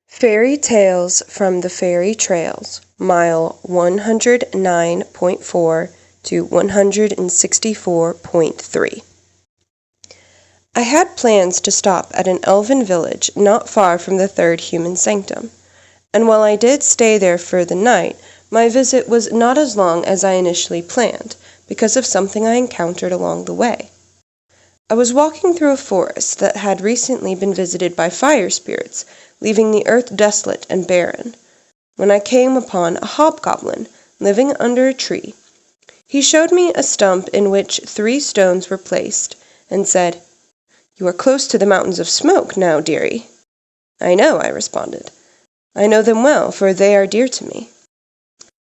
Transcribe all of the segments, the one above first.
Fairy Tales from the Fairy Trails, mile 109.4 to 164.3. I had plans to stop at an elven village not far from the third human sanctum, and while I did stay there for the night, my visit was not as long as I initially planned, because of something I encountered along the way. I was walking through a forest that had recently been visited by fire spirits, leaving the earth desolate and barren, when I came upon a hobgoblin living under a tree. He showed me a stump in which 3 stones were placed, and said, "You are close to the mountains of smoke now, dearie." "I know," I responded. "I know them well, for they are dear to me."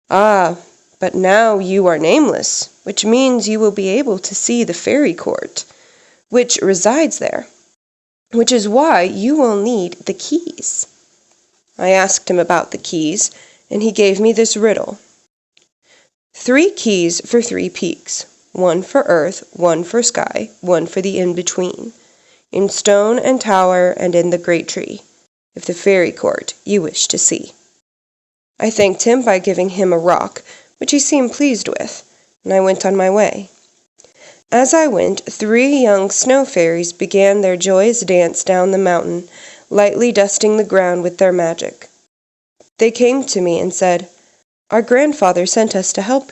"Ah, but now you are nameless, which means you will be able to see the fairy court, which resides there, which is why you will need the keys." I asked him about the keys, and he gave me this riddle. 3 keys for 3 peaks, 1 for earth, 1 for sky, 1 for the in-between, in stone and tower and in the great tree, if the fairy court you wish to see. I thanked him by giving him a rock, which he seemed pleased with, and I went on my way. As I went, 3 young snow fairies began their joyous dance down the mountain, lightly dusting the ground with their magic. They came to me and said, "Our grandfather sent us to help.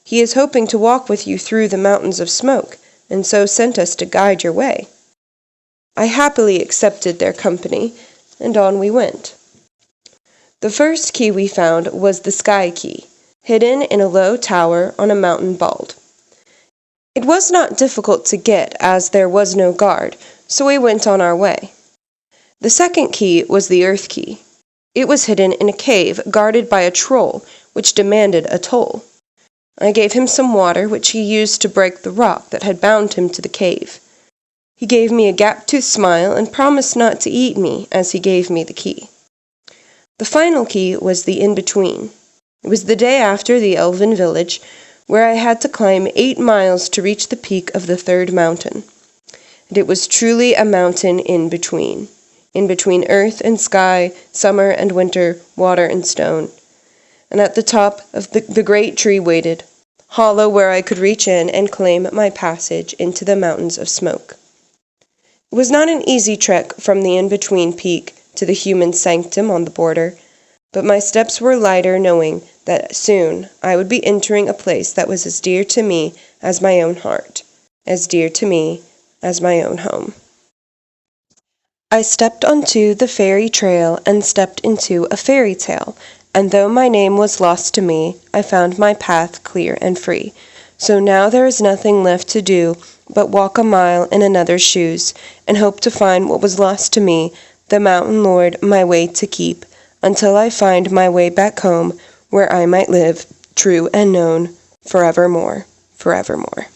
He is hoping to walk with you through the mountains of smoke, and so sent us to guide your way." I happily accepted their company, and on we went. The first key we found was the sky key, hidden in a low tower on a mountain bald. It was not difficult to get, as there was no guard, so we went on our way. The second key was the earth key. It was hidden in a cave guarded by a troll, which demanded a toll. I gave him some water, which he used to break the rock that had bound him to the cave. He gave me a gap-toothed smile and promised not to eat me as he gave me the key. The final key was the in-between. It was the day after the elven village, where I had to climb 8 miles to reach the peak of the third mountain. And it was truly a mountain in between earth and sky, summer and winter, water and stone. And at the top of the great tree waited, hollow where I could reach in and claim my passage into the mountains of smoke. It was not an easy trek from the in-between peak to the human sanctum on the border, but my steps were lighter knowing that soon I would be entering a place that was as dear to me as my own heart, as dear to me as my own home. I stepped onto the fairy trail and stepped into a fairy tale, and though my name was lost to me, I found my path clear and free. So now there is nothing left to do but walk a mile in another's shoes, and hope to find what was lost to me, the mountain lord my way to keep, until I find my way back home, where I might live, true and known, forevermore, forevermore.